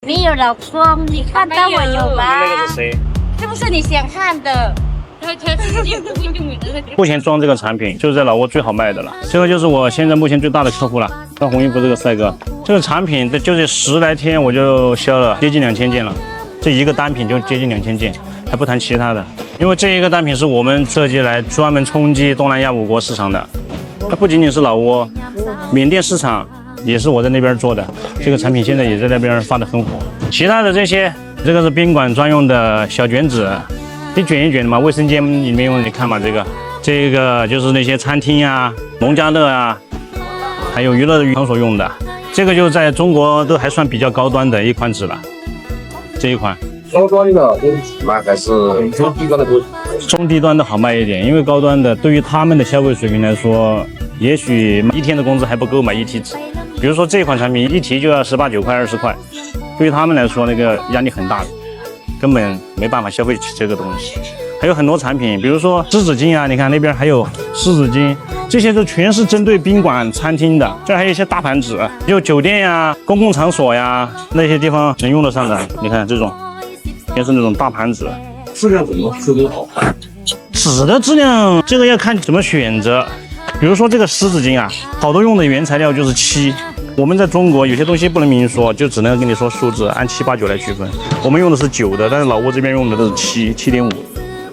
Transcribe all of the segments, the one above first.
没有老公，你看到我有吗？那个是谁？是不是你想看的？目前装这个产品就是在老挝最好卖的了，这个就是我现在目前最大的客户了。穿红衣服这个帅哥，这个产品的就这10来天我就销了接近2000件了，这一个单品就接近2000件，还不谈其他的。因为这一个单品是我们设计来专门冲击东南亚5国市场的，它不仅仅是老挝，缅甸市场也是我在那边做的，这个产品现在也在那边发得很火。其他的这些，这个是宾馆专用的小卷纸。一卷一卷的嘛，卫生间里面用，你看嘛，这个就是那些餐厅呀、农家乐啊，还有娱乐场所用的，这个就在中国都还算比较高端的一款纸了。这一款高端的卖还是中低端的多？中低端的好卖一点，因为高端的对于他们的消费水平来说，也许一天的工资还不够买一提纸。比如说这款产品一提就要18、9块、20块，对于他们来说那个压力很大的。根本没办法消费起这个东西，还有很多产品，比如说湿纸巾啊，你看那边还有湿纸巾，这些都全是针对宾馆、餐厅的。这还有一些大盘纸，就酒店呀、公共场所呀那些地方能用得上的。你看这种，也是那种大盘纸。质量怎么说都好？纸的质量这个要看怎么选择。比如说这个湿纸巾啊，好多用的原材料就是漆。我们在中国有些东西不能明说，就只能跟你说数字，按7、8、9来区分。我们用的是9的，但是老挝这边用的都是7.5，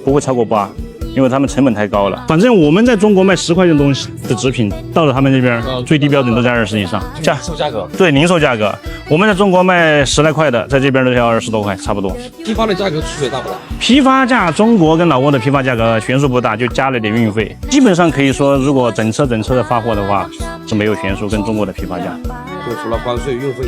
不会超过8，因为他们成本太高了。反正我们在中国卖10块钱东西的纸品，到了他们这边最低标准都在20以上。零售价格？对，零售价格。我们在中国卖10来块的，在这边都要20多块，差不多。批发的价格区别大不大？批发价，中国跟老挝的批发价格悬殊不大，就加了点运费。基本上可以说，如果整车的发货的话，是没有悬殊跟中国的批发价。就除了关税、运费。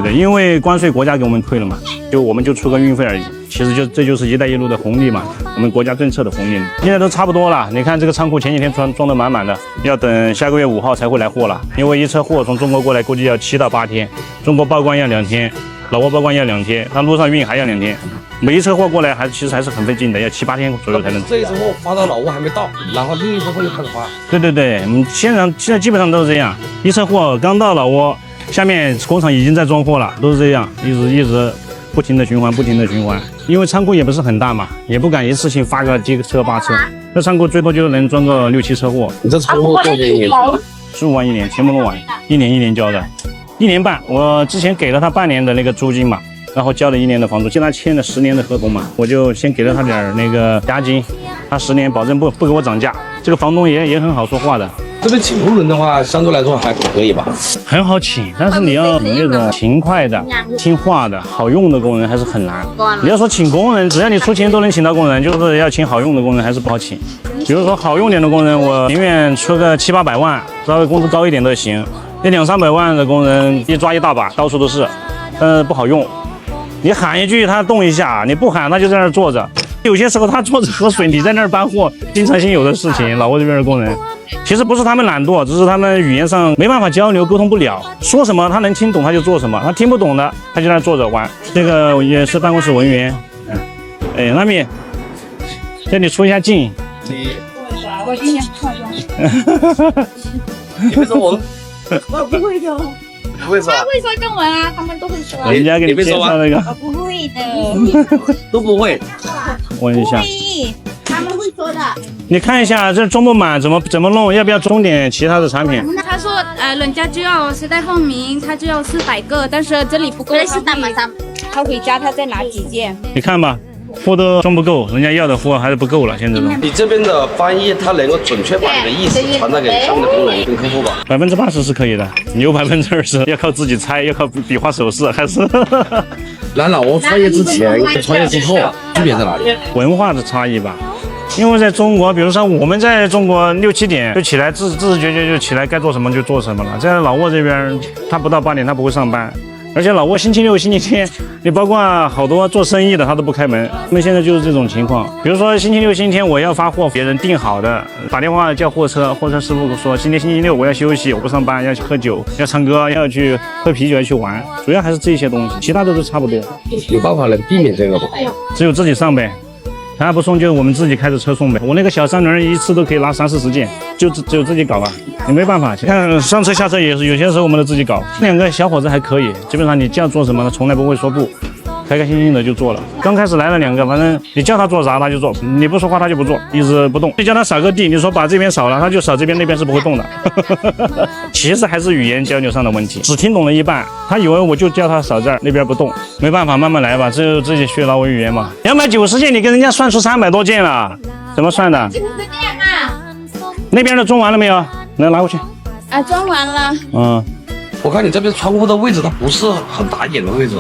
对，因为关税国家给我们退了嘛，我们就出个运费而已。其实这就是一带一路的红利嘛，我们国家政策的红利。现在都差不多了，你看这个仓库前几天装得满满的，要等下个月5号才会来货了，因为一车货从中国过来估计要7到8天，中国报关要2天，老挝报关要2天，它路上运还要2天。每一车货过来其实还是很费劲的，要7、8天左右才能。这一车货发到老挝还没到，然后另一车货又开始发。对，我们现在基本上都是这样，一车货刚到老挝，下面工厂已经在装货了，都是这样，一直不停的循环。因为仓库也不是很大嘛，也不敢一次性发个几个车8车，那仓库最多就能装个6、7车货。你这仓库多少钱一年？15万一年，全部弄完，一年交的，1年半。我之前给了他半年的那个租金嘛，然后交了1年的房租，现在签了10年的合同嘛，我就先给了他点那个押金，他10年保证不给我涨价。这个房东也很好说话的。这边请工人的话，相对来说还可以吧？很好请，但是你要那种勤快的、听话的、好用的工人还是很难。你要说请工人，只要你出钱都能请到工人，就是要请好用的工人还是不好请。比如说好用点的工人，我宁愿出个7、8百万，稍微工资高一点都行。那2、3百万的工人一抓一大把，到处都是，不好用。你喊一句他动一下，你不喊他就在那儿坐着。有些时候他坐着喝水，你在那儿搬货，经常性有的事情。老挝这边的工人。其实不是他们懒惰，只是他们语言上没办法交流，沟通不了。说什么他能听懂他就做什么，他听不懂的他就在那坐着玩。这个也是办公室文员，那米，这里出一下镜。我今年化妆。你会说我？我不会的。不会说？他会说中文啊，他们都会说。人家给你介绍那个。我不会的。都不会。问一下。他们会说的。你看一下这装不满怎么弄？要不要装点其他的产品？他说人家就要时代凤鸣，他就要400个，但是这里不够。他回家他再拿几件。你看吧，货都装不够，人家要的货还是不够了，现在都。你这边的翻译，他能够准确把你的意思传达给下面的工人跟客户吧？80%是可以的，你有20%要靠自己猜，要靠比划手势，还是？来老挝创业之前跟创业之后区别在哪里？文化的差异吧。因为在中国，比如说我们在中国6、7点就起来，自觉就起来，该做什么就做什么了。在老挝这边，他不到8点他不会上班，而且老挝星期六、星期天，你包括好多做生意的他都不开门。他们现在就是这种情况。比如说星期六、星期天我要发货，别人订好的，打电话叫货车师傅说今天星期六我要休息，我不上班，要去喝酒，要唱歌，要去喝啤酒，要去玩，主要还是这些东西，其他都是差不多。有办法能避免这个不？只有自己上呗。他不送就我们自己开着车送呗。我那个小三轮一次都可以拿30-40件，就自己搞啊，也没办法。看上车下车也是有些时候我们都自己搞。2个小伙子还可以，基本上你叫做什么，他从来不会说不。开开心心的就做了。刚开始来了2个，反正你叫他做啥他就做，你不说话他就不做，一直不动。你叫他扫个地，你说把这边扫了，他就扫这边，那边是不会动的。其实还是语言交流上的问题，只听懂了一半，他以为我就叫他扫这儿，那边不动，没办法，慢慢来吧，只有自己学劳为语言嘛。290件，你跟人家算出300多件了，怎么算的？90件啊！那边的装完了没有？来拿过去。啊，装完了。嗯，我看你这边窗户的位置它不是很大一点的位置。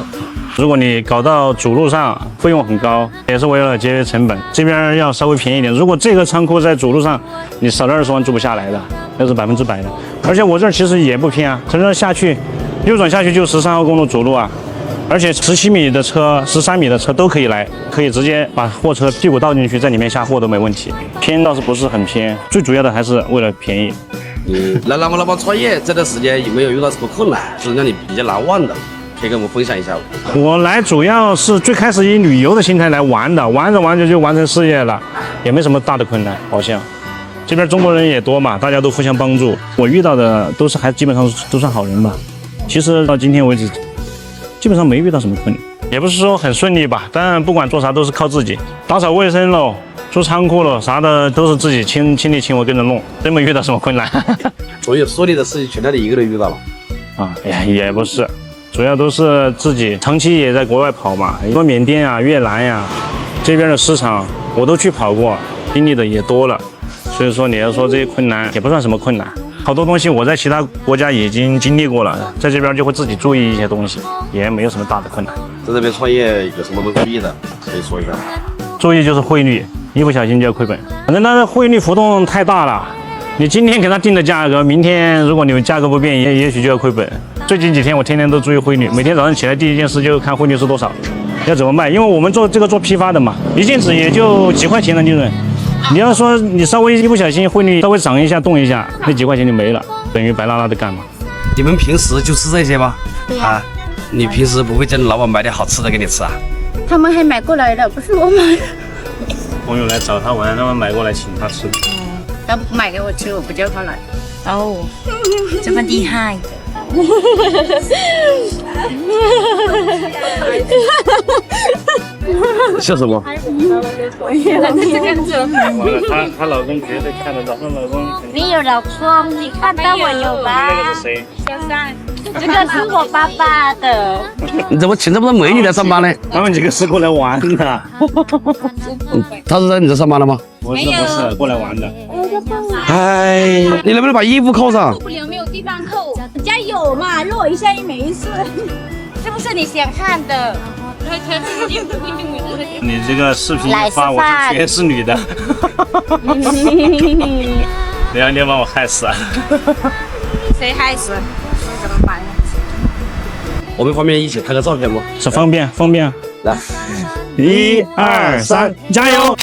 如果你搞到主路上，费用很高，也是为了节约成本。这边要稍微便宜一点。如果这个仓库在主路上，你少了20万租不下来的，那是100%的。而且我这儿其实也不偏啊，从这下去，右转下去就13号公路主路啊，而且17米的车、13米的车都可以来，可以直接把货车屁股倒进去，在里面下货都没问题。偏倒是不是很偏，最主要的还是为了便宜。来那么创业这段时间有没有遇到什么困难，是让你比较难忘的？可以跟我们分享一下。我来主要是最开始以旅游的心态来玩的，玩着就完成事业了，也没什么大的困难，好像。这边中国人也多嘛，大家都互相帮助。我遇到的都是基本上都算好人吧。其实到今天为止，基本上没遇到什么困难，也不是说很顺利吧。但不管做啥都是靠自己，打扫卫生喽，租仓库了啥的都是自己亲力亲为跟着弄，真没遇到什么困难。所有顺利的事情全都你一个人遇到了。啊，也不是。主要都是自己长期也在国外跑嘛，什么缅甸啊、越南呀、这边的市场我都去跑过，经历的也多了，所以说你要说这些困难也不算什么困难，好多东西我在其他国家已经经历过了，在这边就会自己注意一些东西，也没有什么大的困难。在这边创业有什么不注意的，可以说一下。注意就是汇率，一不小心就要亏本，反正它的汇率浮动太大了。你今天给他定的价格，明天如果你们价格不变，也许就要亏本。最近几天我天天都注意汇率，每天早上起来第一件事就看汇率是多少，要怎么卖。因为我们做批发的嘛，一件纸也就几块钱的利润。你要说你稍微一不小心汇率稍微涨一下动一下，那几块钱就没了，等于白拉拉的干嘛。你们平时就吃这些吗？对啊。你平时不会叫老板买点好吃的给你吃啊？他们还买过来的，不是我买的。朋友来找他玩，他们买过来请他吃。他不买给我吃，我不叫他来。哦，这么厉害。笑什么？她老公绝对看得到，她老公。你有老公，你看到我有吗？那个是谁？小三，这个是我爸爸的。你怎么请这么多美女来上班呢？他们几个是过来玩的。他是在你这上班了吗？不是过来玩的。哎，你能不能把衣服扣上？不了，没有地方扣。加油嘛，热一下也没事。是不是你想看的？你这个视频一发，我就全是女的。2天把我害死啊！谁害死？怎么办？我们方便一起拍个照片不？是方便。来1、2、3，加油！